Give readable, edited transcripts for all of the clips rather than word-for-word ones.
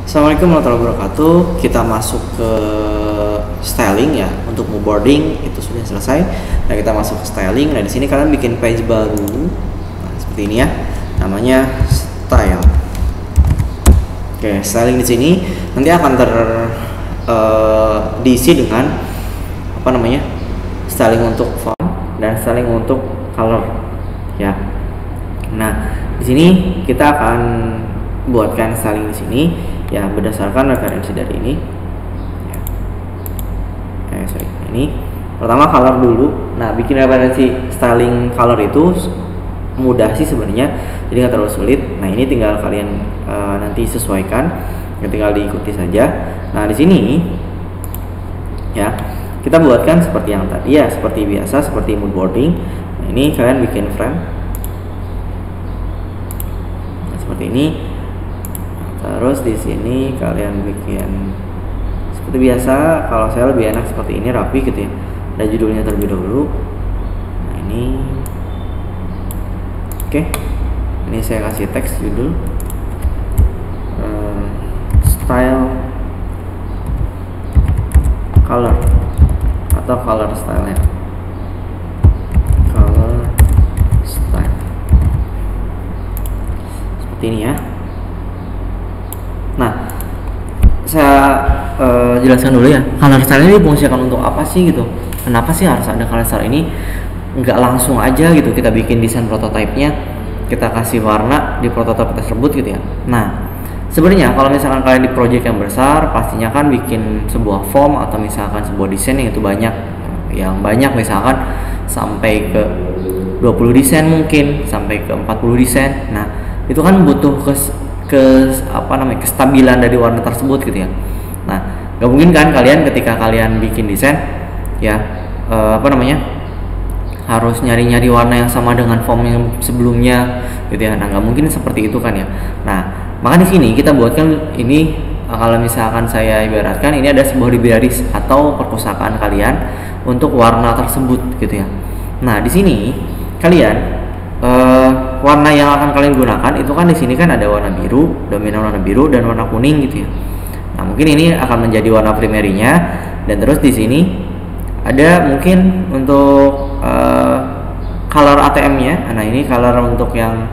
Assalamualaikum warahmatullahi wabarakatuh. Kita masuk ke styling ya. Untuk moodboarding itu sudah selesai. Nah, kita masuk ke styling. Nah, di sini kalian bikin page baru. Nah, seperti ini ya. Namanya style. Oke, styling di sini nanti akan diisi dengan styling untuk font dan styling untuk color ya. Nah, di sini kita akan buatkan styling di sini ya berdasarkan referensi dari ini ya. Ini pertama color dulu. Nah, bikin referensi styling color itu mudah sih sebenarnya, jadi nggak terlalu sulit. Nah, ini tinggal kalian nanti sesuaikan, tinggal diikuti saja. Nah, di sini ya kita buatkan seperti yang tadi ya, seperti biasa, seperti moodboarding. Nah, ini kalian bikin frame seperti ini. Terus di sini kalian bikin seperti biasa. Kalau saya lebih enak seperti ini, rapi gitu ya. Ada judulnya terlebih dahulu. Nah, ini oke. Ini saya kasih teks judul style color atau color style ya. Color style seperti ini ya. Nah, saya jelaskan dulu ya, color style ini difungsikan untuk apa sih gitu. Kenapa sih harus ada color style ini? Nggak langsung aja gitu kita bikin desain prototipenya, kita kasih warna di prototipe tersebut gitu ya. Nah, sebenarnya kalau misalkan kalian di project yang besar, pastinya kan bikin sebuah form atau misalkan sebuah desain yang itu banyak, misalkan sampai ke 20 desain, mungkin sampai ke 40 desain. Nah, itu kan butuh kestabilan dari warna tersebut gitu ya. Nah, nggak mungkin kan kalian ketika kalian bikin desain ya harus nyari-nyari warna yang sama dengan form yang sebelumnya gitu ya. Nah, nggak mungkin seperti itu kan ya. Nah, maka di sini kita buatkan ini, kalau misalkan saya ibaratkan ini ada sebuah library atau perpustakaan kalian untuk warna tersebut gitu ya. Nah, di sini kalian warna yang akan kalian gunakan itu kan di sini kan ada warna biru, dominan warna biru dan warna kuning gitu ya. Nah, mungkin ini akan menjadi warna primerinya, dan terus di sini ada mungkin untuk color ATM-nya. Nah, ini color untuk yang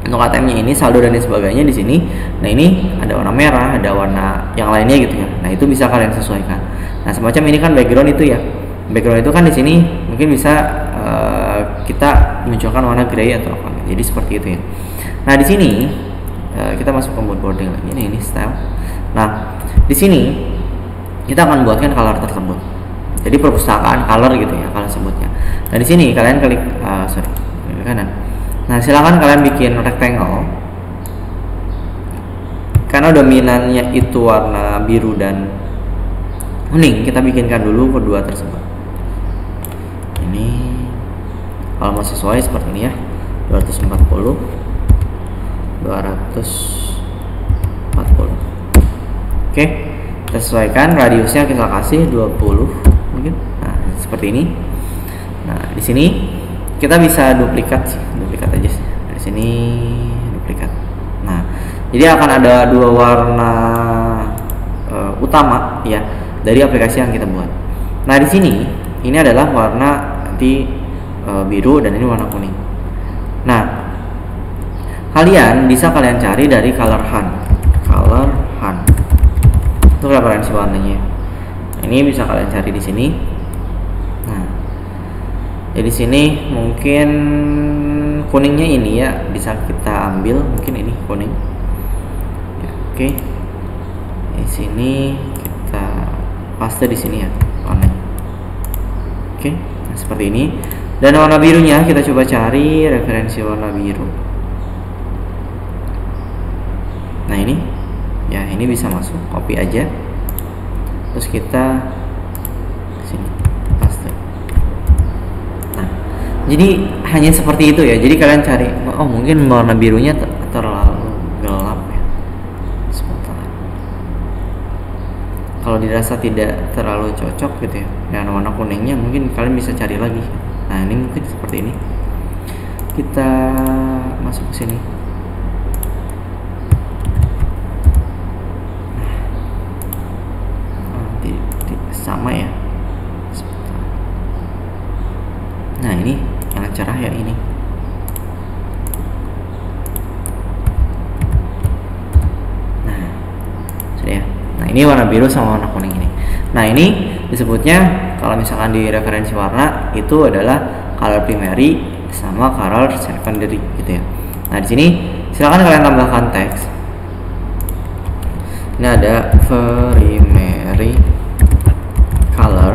untuk ATM-nya ini saldo dan lain sebagainya di sini. Nah, ini ada warna merah, ada warna yang lainnya gitu ya. Nah, itu bisa kalian sesuaikan. Nah, semacam ini kan background itu ya. Background itu kan di sini mungkin bisa kita munculkan warna grey atau apa. Jadi seperti itu ya. Nah, di sini kita masuk ke moodboarding lagi. Ini style. Nah, di sini kita akan buatkan color tersebut. Jadi perpustakaan color gitu ya kalau sebutnya. Nah, di sini kalian klik ke kanan. Nah, silakan kalian bikin rectangle. Karena dominannya itu warna biru dan kuning, kita bikinkan dulu kedua tersebut. Ini kalau mau sesuai seperti ini ya, 240 240. Oke, kita sesuaikan radiusnya, kita kasih 20 mungkin. Nah, seperti ini. Nah, di sini kita bisa duplikat aja sih. Di sini duplikat. Nah, jadi akan ada dua warna utama ya dari aplikasi yang kita buat. Nah, di sini ini adalah warna biru dan ini warna kuning. Nah, kalian bisa cari dari color hunt itu referensi warnanya. Ini bisa kalian cari di sini. Nah, jadi sini mungkin kuningnya ini ya bisa kita ambil, mungkin ini kuning ya, oke. Di sini kita paste di sini ya warnanya. Oke, nah, seperti ini. Dan warna birunya kita coba cari referensi warna biru. Nah, ini ya, ini bisa masuk, copy aja. Terus kita sini paste. Nah, jadi hanya seperti itu ya. Jadi kalian cari, oh mungkin warna birunya terlalu gelap ya. Sebentar. Kalau dirasa tidak terlalu cocok gitu ya dengan warna kuningnya, mungkin kalian bisa cari lagi. Nah, ini mungkin seperti ini. Kita masuk ke sini. ini warna biru sama warna kuning ini. Nah, ini disebutnya kalau misalkan di referensi warna itu adalah color primary sama color secondary gitu ya. Nah, di sini silakan kalian tambahkan teks. Ini ada primary color.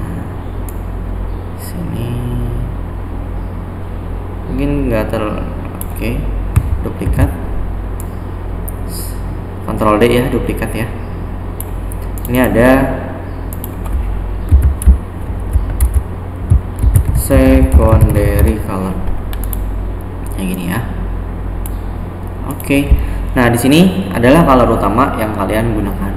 Nah, sini mungkin nggak oke, duplikat, Ctrl D ya, duplikat ya. Ini ada secondary color kayak gini ya. Oke. Nah, di sini adalah color utama yang kalian gunakan.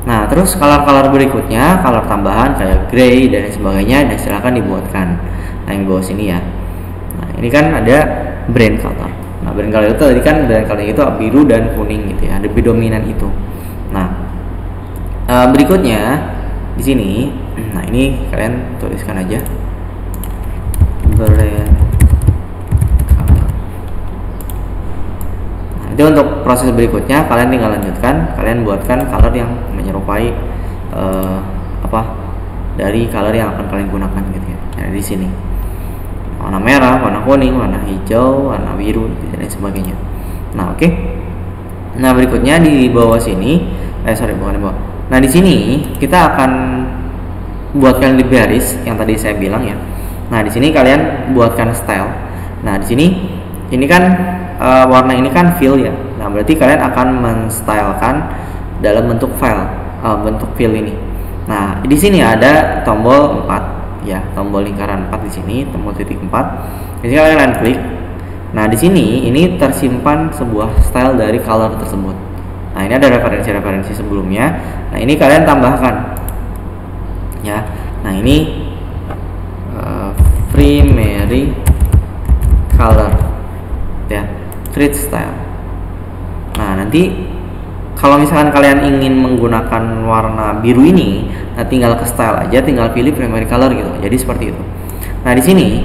Nah, terus color-color berikutnya, color tambahan kayak gray dan sebagainya, dan silakan dibuatkan. Nah, yang bawah sini ya. Nah, ini kan ada brand color. Nah, brand color itu tadi kan brand color itu biru dan kuning gitu ya, lebih dominan itu. Nah, berikutnya di sini, nah ini kalian tuliskan aja brand. Itu untuk proses berikutnya, kalian tinggal lanjutkan, kalian buatkan color yang menyerupai dari color yang akan kalian gunakan gitu ya. Nah, di sini warna merah, warna kuning, warna hijau, warna biru dan sebagainya. Nah, oke. Nah, berikutnya di bawah sini, bukan di bawah. Nah, di sini kita akan buatkan libreris yang tadi saya bilang ya. Nah, di sini kalian buatkan style. Nah, di sini ini kan warna ini kan fill ya. Nah, berarti kalian akan menstylekan dalam bentuk file, bentuk fill ini. Nah, di sini ada tombol 4 ya, tombol lingkaran 4 di sini, tombol titik 4. Di sini kalian klik. Nah, di sini ini tersimpan sebuah style dari color tersebut. Nah, ini ada referensi-referensi sebelumnya. Nah, ini kalian tambahkan ya. Nah, ini primary color ya, create style. Nah, nanti kalau misalkan kalian ingin menggunakan warna biru ini, nah tinggal ke style aja, tinggal pilih primary color gitu. Jadi seperti itu. Nah, di sini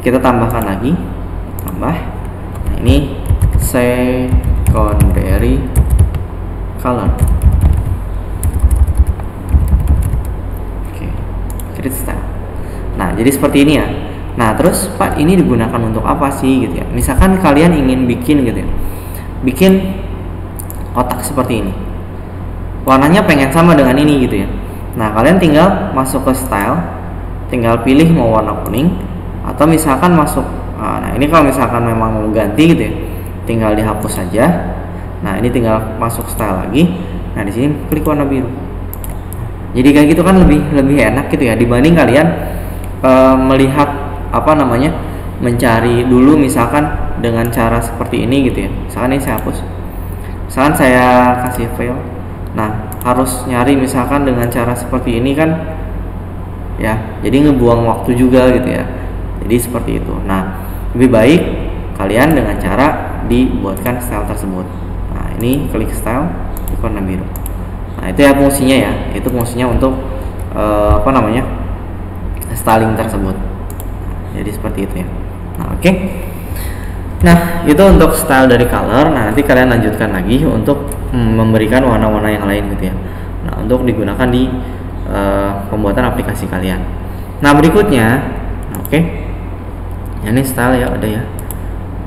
kita tambahkan lagi, tambah. Nah, ini secondary color. Oke, create style. Nah, jadi seperti ini ya. Nah, terus Pak, ini digunakan untuk apa sih gitu ya? Misalkan kalian ingin bikin gitu ya, bikin kotak seperti ini, warnanya pengen sama dengan ini gitu ya. Nah, kalian tinggal masuk ke style, tinggal pilih mau warna kuning, atau misalkan masuk, nah ini kalau misalkan memang mau ganti gitu ya, tinggal dihapus saja. Nah, ini tinggal masuk style lagi. Nah, di sini klik warna biru. Jadi kayak gitu kan lebih enak gitu ya, dibanding kalian melihat mencari dulu misalkan dengan cara seperti ini gitu ya. Misalkan ini saya hapus, misalkan saya kasih file, nah harus nyari misalkan dengan cara seperti ini kan ya, jadi ngebuang waktu juga gitu ya. Jadi seperti itu. Nah, lebih baik kalian dengan cara dibuatkan style tersebut. Nah, ini klik style di warna biru. Nah, itu ya fungsinya ya, itu fungsinya untuk styling tersebut. Jadi seperti itu ya. Nah, oke. Nah, itu untuk style dari color. Nah, nanti kalian lanjutkan lagi untuk memberikan warna-warna yang lain gitu ya. Nah, untuk digunakan di pembuatan aplikasi kalian. Nah, berikutnya, oke. Ini style ya, ada ya.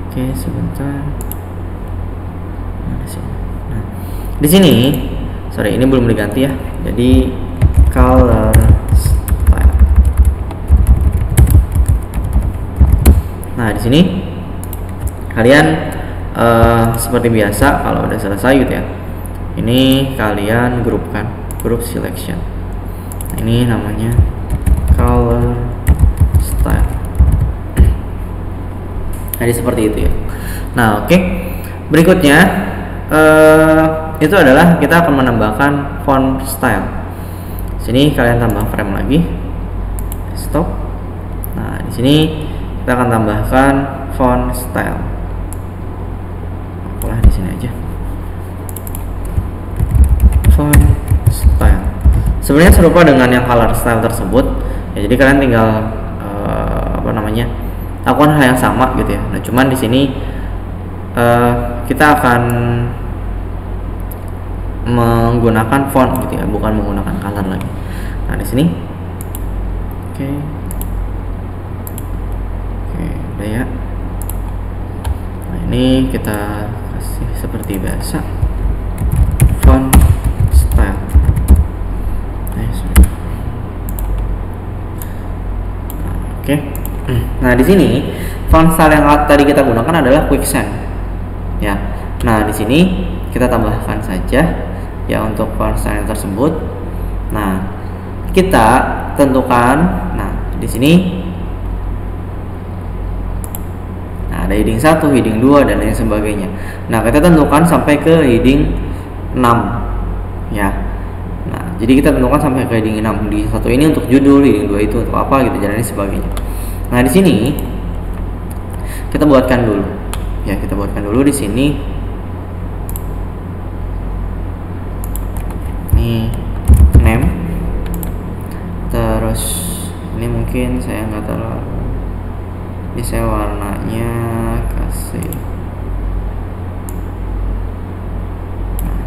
Oke, sebentar. Nah, di sini, sorry, ini belum diganti ya. Jadi color style. Nah, di sini kalian seperti biasa kalau udah selesai gitu ya, ini kalian grupkan, group selection. Nah, ini namanya color style. Jadi seperti itu ya. Nah, oke. Berikutnya itu adalah kita akan menambahkan font style. Sini kalian tambah frame lagi, stop. Nah, di sini kita akan tambahkan font style. Di sini aja font style. Sebenarnya serupa dengan yang color style tersebut ya, jadi kalian tinggal lakukan hal yang sama gitu ya. Nah, cuman di sini kita akan menggunakan font gitu ya, bukan menggunakan color lagi. Nah di sini, oke, udah ya. Nah ini kita kasih seperti biasa, font style. Oke. Nah di sini font style yang tadi kita gunakan adalah Quicksand. Ya. Nah di sini kita tambahkan saja ya untuk font style tersebut. Nah kita tentukan. Nah di sini ada heading 1, heading 2 dan lain sebagainya. Nah, kita tentukan sampai ke heading 6 ya. Nah, jadi kita tentukan sampai ke heading 6. Di satu ini untuk judul, heading 2 itu untuk apa gitu dan lain sebagainya. Nah, di sini kita buatkan dulu. Ya, kita buatkan dulu di sini. Nih, name. Terus ini mungkin saya nggak terlalu, ini saya warnanya kasih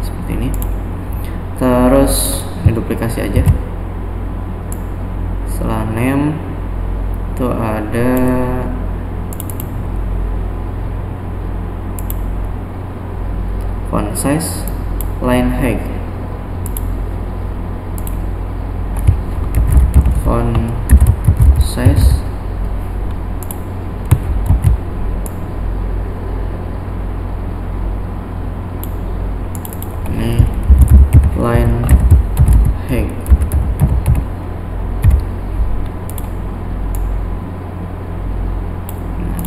seperti ini. Terus ini duplikasi aja. Setelah name itu ada font size, line height, font size, line height.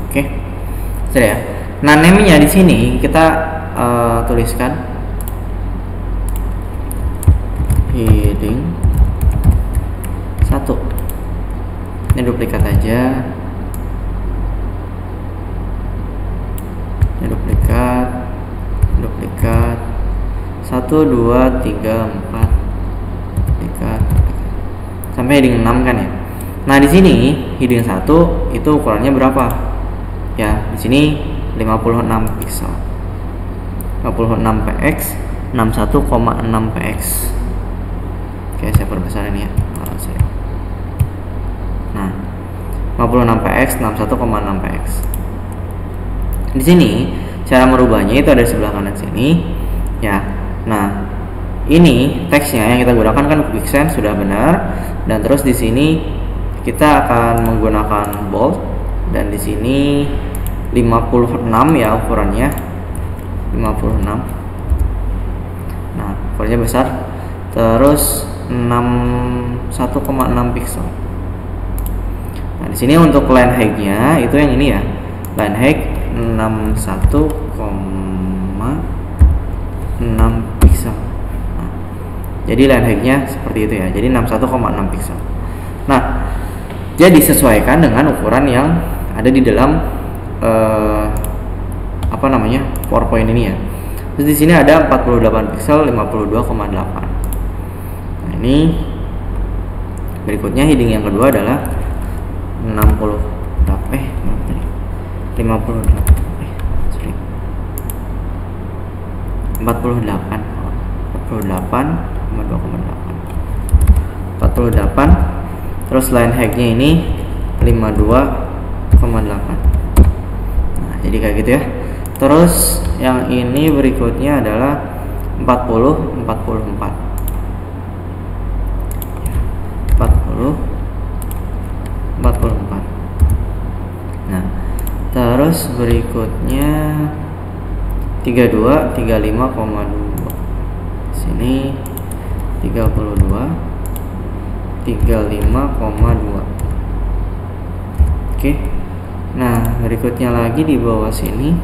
Oke, sudah ya. Nah, name-nya di sini kita tuliskan heading 1. Ini duplikat aja. Ini duplikat. 1, 2, 3, 4 sampai heading 6 kan ya. Nah di sini heading 1 itu ukurannya berapa ya? Di sini 56 pixel, 56 px, 61,6 px. Oke, saya perbesar ini ya. Nah 56 px, 61,6 px. Di sini cara merubahnya itu ada di sebelah kanan sini ya. Nah, ini teksnya yang kita gunakan kan Quicksand sudah benar, dan terus di sini kita akan menggunakan bold, dan di sini 56 ya ukurannya, 56. Nah, ukurannya besar. Terus 1,6 pixel. Nah, di sini untuk line height-nya itu yang ini ya. Line height 61,6 pixel. Nah, jadi line height-nya seperti itu ya. Jadi 61,6 pixel. Nah, jadi sesuaikan dengan ukuran yang ada di dalam PowerPoint ini ya. Terus di sini ada 48 pixel, 52,8. Nah, ini berikutnya heading yang kedua adalah 48, terus line height-nya ini 52,8. Nah, jadi kayak gitu ya. Terus yang ini berikutnya adalah 44. Nah, terus berikutnya 32, 35,2. Sini 32, 35,2. Oke. Nah, berikutnya lagi di bawah sini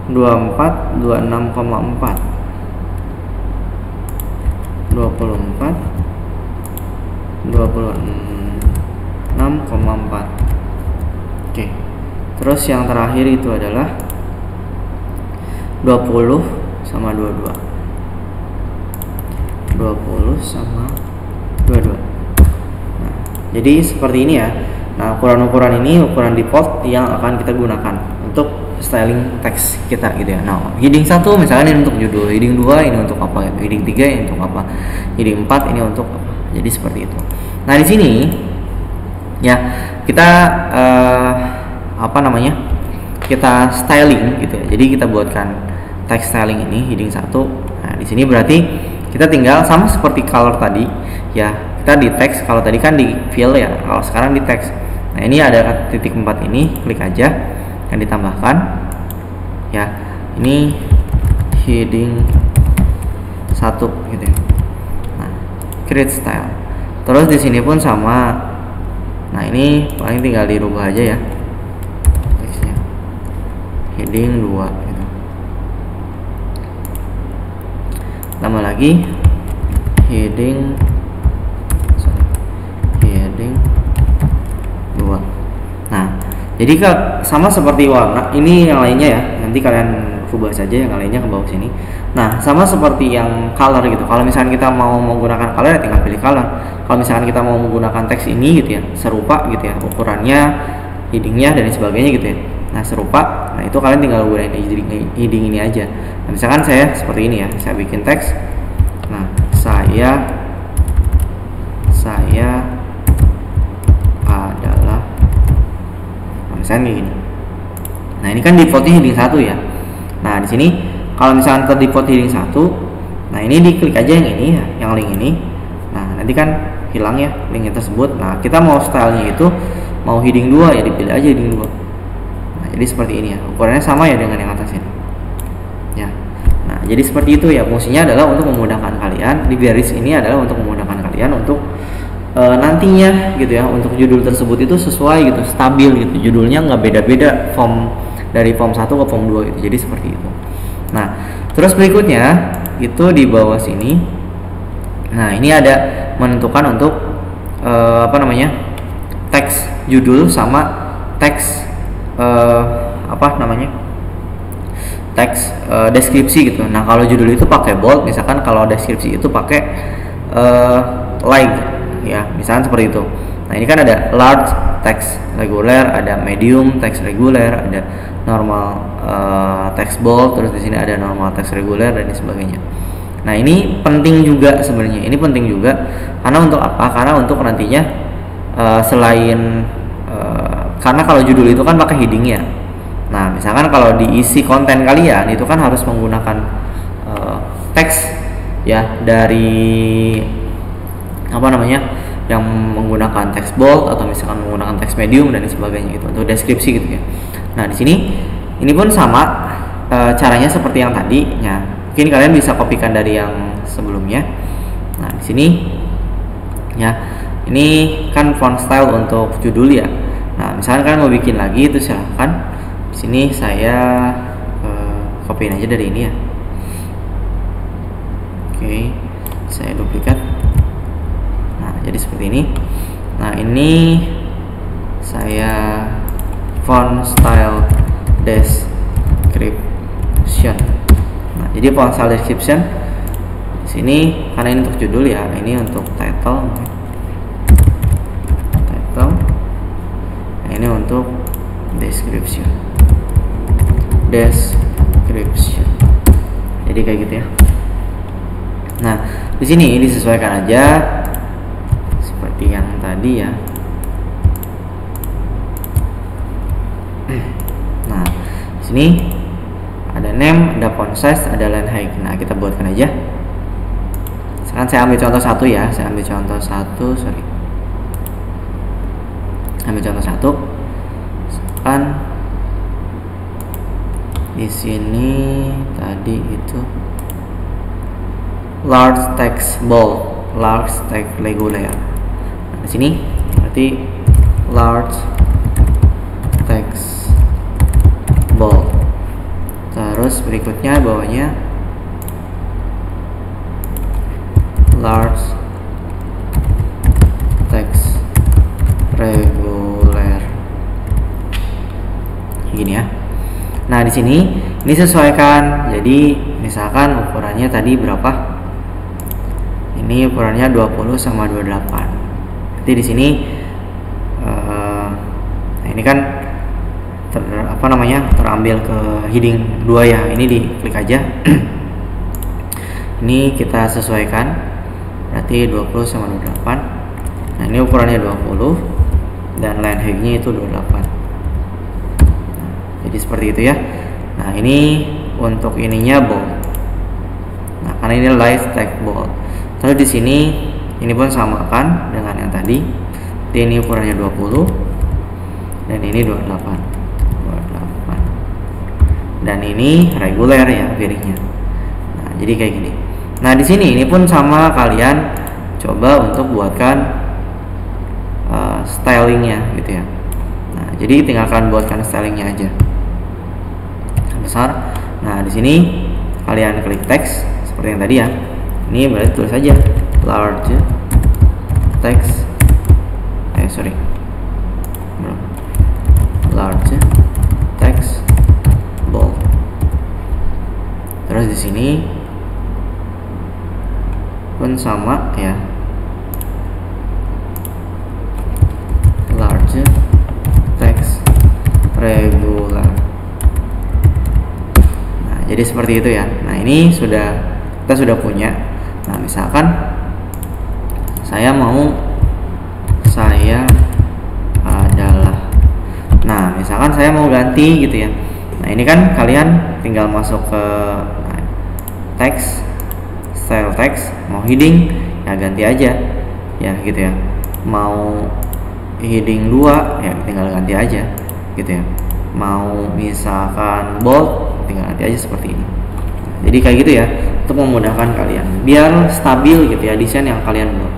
24, 26,4. 24, 26,4. Oke. Terus yang terakhir itu adalah 20 sama 22. 20 sama 22. Nah, jadi seperti ini ya. Nah, ukuran-ukuran ini ukuran default yang akan kita gunakan untuk styling teks kita gitu ya. Nah, heading 1 misalkan ini untuk judul, heading 2 ini untuk apa gitu, heading 3 ini untuk apa, heading 4 ini untuk apa. Jadi seperti itu. Nah, di sini ya kita kita styling gitu ya. Jadi kita buatkan text styling ini heading 1. Nah, di sini berarti kita tinggal sama seperti color tadi ya. Kita di text, kalau tadi kan di fill ya, kalau sekarang di text. Nah, ini ada titik 4 ini, klik aja yang ditambahkan ya. Ini heading 1 gitu ya. Nah, create style. Terus di sini pun sama. Nah, ini paling tinggal dirubah aja ya teksnya. Heading 2 gitu. Tambah lagi heading 2. Nah, jadi sama seperti warna ini yang lainnya ya. Nanti kalian rubah saja yang lainnya ke bawah sini. Nah, sama seperti yang color gitu. Kalau misalkan kita mau menggunakan color ya tinggal pilih color. Kalau misalkan kita mau menggunakan teks ini gitu ya, serupa gitu ya, ukurannya, headingnya dan sebagainya gitu ya. Nah, serupa. Nah, itu kalian tinggal gunain heading ini aja. Nah, misalkan saya seperti ini ya, saya bikin teks. Nah, saya adalah, misalnya kayak gini. Nah, ini kan defaultnya heading 1 ya. Nah, di sini kalau misalkan terdefault heading 1, nah ini diklik aja yang ini ya, yang link ini. Nah, nanti kan hilang ya linknya tersebut. Nah, kita mau stylenya itu mau heading 2 ya, dipilih aja heading 2. Nah, jadi seperti ini ya, ukurannya sama ya dengan yang atas ini ya. Nah, jadi seperti itu ya, fungsinya adalah untuk memudahkan kalian. Di garis ini adalah untuk memudahkan kalian untuk nantinya gitu ya, untuk judul tersebut itu sesuai gitu, stabil gitu, judulnya nggak beda-beda form dari form 1 ke form 2 gitu. Jadi seperti itu. Nah, terus berikutnya itu di bawah sini. Nah, ini ada menentukan untuk teks judul sama teks teks deskripsi gitu. Nah, kalau judul itu pakai bold, misalkan kalau deskripsi itu pakai like ya, misalkan seperti itu. Nah, ini kan ada large text reguler, ada medium text reguler, ada normal text bold, terus di sini ada normal text reguler dan sebagainya. Nah, ini penting juga sebenarnya. Ini penting juga karena untuk apa? Karena untuk nantinya selain karena kalau judul itu kan pakai headingnya. Nah, misalkan kalau diisi konten kalian itu kan harus menggunakan teks ya dari yang menggunakan teks bold atau misalkan menggunakan teks medium dan sebagainya gitu untuk deskripsi gitu ya. Nah, di sini ini pun sama caranya seperti yang tadi ya. Mungkin kalian bisa kopikan dari yang sebelumnya. Nah, di sini ya, ini kan font style untuk judul ya. Nah, misalkan kalian mau bikin lagi itu silahkan. Di sini saya copyin aja dari ini ya. Oke, saya duplikat. Nah, jadi seperti ini. Nah, ini saya font style description. Nah, jadi font style description di sini karena ini untuk judul ya, ini untuk title. Nah, ini untuk description. Jadi kayak gitu ya. Nah, di sini disesuaikan aja seperti yang tadi ya. Nah, di sini ada name, ada font size, ada line height. Nah, kita buatkan aja. Sekarang saya ambil contoh satu ya. Ambil contoh satu. Kan di sini tadi itu large text bold, large text regular. Nah, di sini berarti large text bold. Terus berikutnya bawahnya large text regular. Gini ya. Nah, di sini ini sesuaikan. Jadi misalkan ukurannya tadi berapa? Ini ukurannya 20 sama 28. Nanti di sini nah ini kan terambil ke heading 2 ya. Ini diklik aja. Ini kita sesuaikan, berarti 20 sama 28. Nah ini ukurannya 20 dan line height-nya itu 28. Jadi seperti itu ya. Nah ini untuk ininya bold. Nah karena ini live text bold. Terus di sini ini pun samakan dengan yang tadi. Jadi ini ukurannya 20 dan ini 28. Dan ini reguler ya piringnya. Nah jadi kayak gini. Nah di sini ini pun sama, kalian coba untuk buatkan stylingnya gitu ya. Nah jadi tinggalkan buatkan stylingnya aja besar. Nah di sini kalian klik text seperti yang tadi ya. Ini berarti tulis saja large text, large text bold. Terus di sini pun sama ya, large text regular. Nah jadi seperti itu ya. Nah ini kita sudah punya. Nah misalkan misalkan saya mau ganti gitu ya. Nah ini kan kalian tinggal masuk ke text, style text, mau heading ya ganti aja ya gitu ya. Mau heading 2 ya tinggal ganti aja gitu ya. Mau misalkan bold tinggal ganti aja seperti ini. Jadi kayak gitu ya, untuk memudahkan kalian biar stabil gitu ya desain yang kalian buat.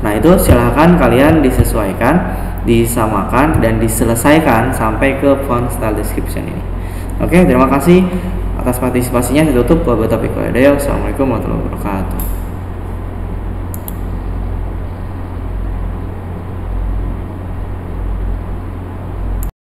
Nah itu silahkan kalian disesuaikan, disamakan, dan diselesaikan sampai ke font style description ini. Oke, terima kasih atas partisipasinya. Saya tutup. Wabillahi taufiq wal hidayah. Wassalamualaikum warahmatullahi wabarakatuh.